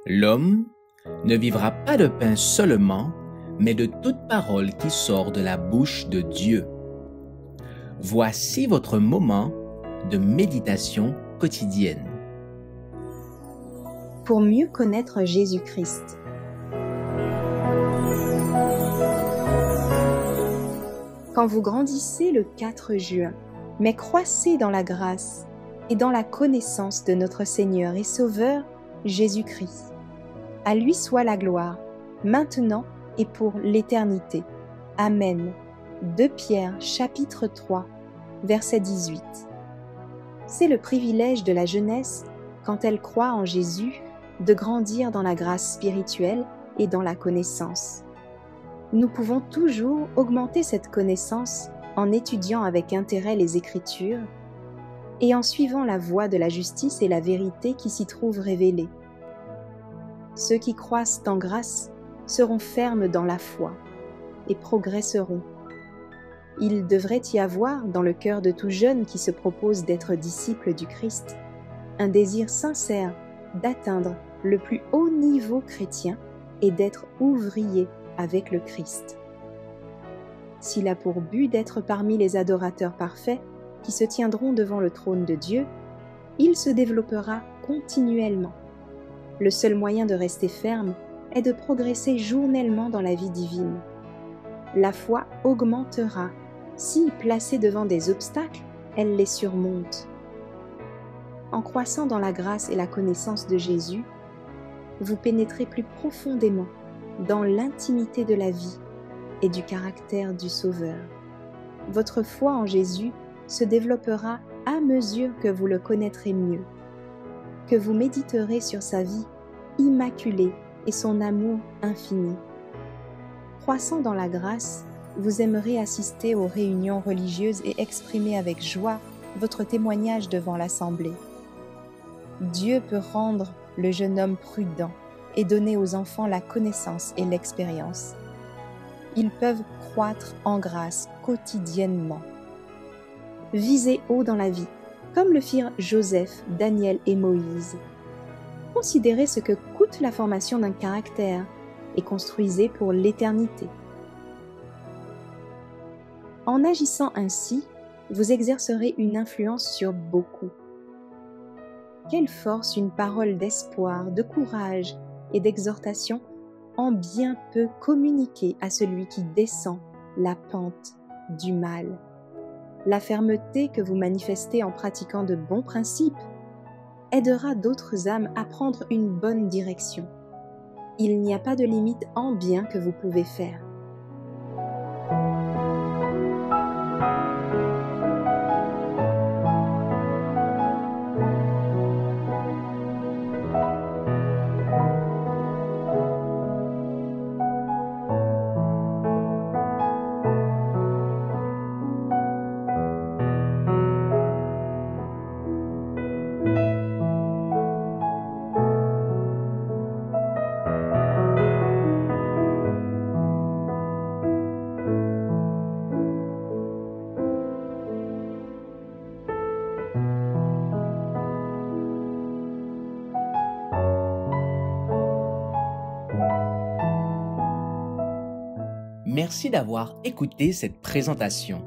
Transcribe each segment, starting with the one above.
L'homme ne vivra pas de pain seulement, mais de toute parole qui sort de la bouche de Dieu. Voici votre moment de méditation quotidienne. Pour mieux connaître Jésus-Christ. Quand vous grandissez le 4 juin, mais croissez dans la grâce et dans la connaissance de notre Seigneur et Sauveur Jésus-Christ. À lui soit la gloire, maintenant et pour l'éternité. Amen. 2 Pierre chapitre 3, verset 18. C'est le privilège de la jeunesse, quand elle croit en Jésus, de grandir dans la grâce spirituelle et dans la connaissance. Nous pouvons toujours augmenter cette connaissance en étudiant avec intérêt les Écritures et en suivant la voie de la justice et la vérité qui s'y trouvent révélées. Ceux qui croissent en grâce seront fermes dans la foi et progresseront. Il devrait y avoir dans le cœur de tout jeune qui se propose d'être disciple du Christ un désir sincère d'atteindre le plus haut niveau chrétien et d'être ouvrier avec le Christ. S'il a pour but d'être parmi les adorateurs parfaits qui se tiendront devant le trône de Dieu, il se développera continuellement. Le seul moyen de rester ferme est de progresser journellement dans la vie divine. La foi augmentera si, placée devant des obstacles, elle les surmonte. En croissant dans la grâce et la connaissance de Jésus, vous pénétrez plus profondément dans l'intimité de la vie et du caractère du Sauveur. Votre foi en Jésus se développera à mesure que vous le connaîtrez mieux, que vous méditerez sur sa vie immaculée et son amour infini. Croissant dans la grâce, vous aimerez assister aux réunions religieuses et exprimer avec joie votre témoignage devant l'assemblée. Dieu peut rendre le jeune homme prudent et donner aux enfants la connaissance et l'expérience. Ils peuvent croître en grâce quotidiennement. Visez haut dans la vie, comme le firent Joseph, Daniel et Moïse. Considérez ce que coûte la formation d'un caractère et construisez pour l'éternité. En agissant ainsi, vous exercerez une influence sur beaucoup. Quelle force une parole d'espoir, de courage et d'exhortation en bien peu communiquer à celui qui descend la pente du mal. La fermeté que vous manifestez en pratiquant de bons principes aidera d'autres âmes à prendre une bonne direction. Il n'y a pas de limite en bien que vous pouvez faire. Merci d'avoir écouté cette présentation.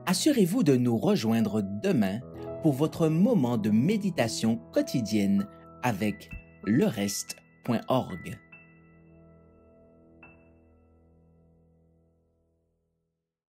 Assurez-vous de nous rejoindre demain pour votre moment de méditation quotidienne avec lereste.org.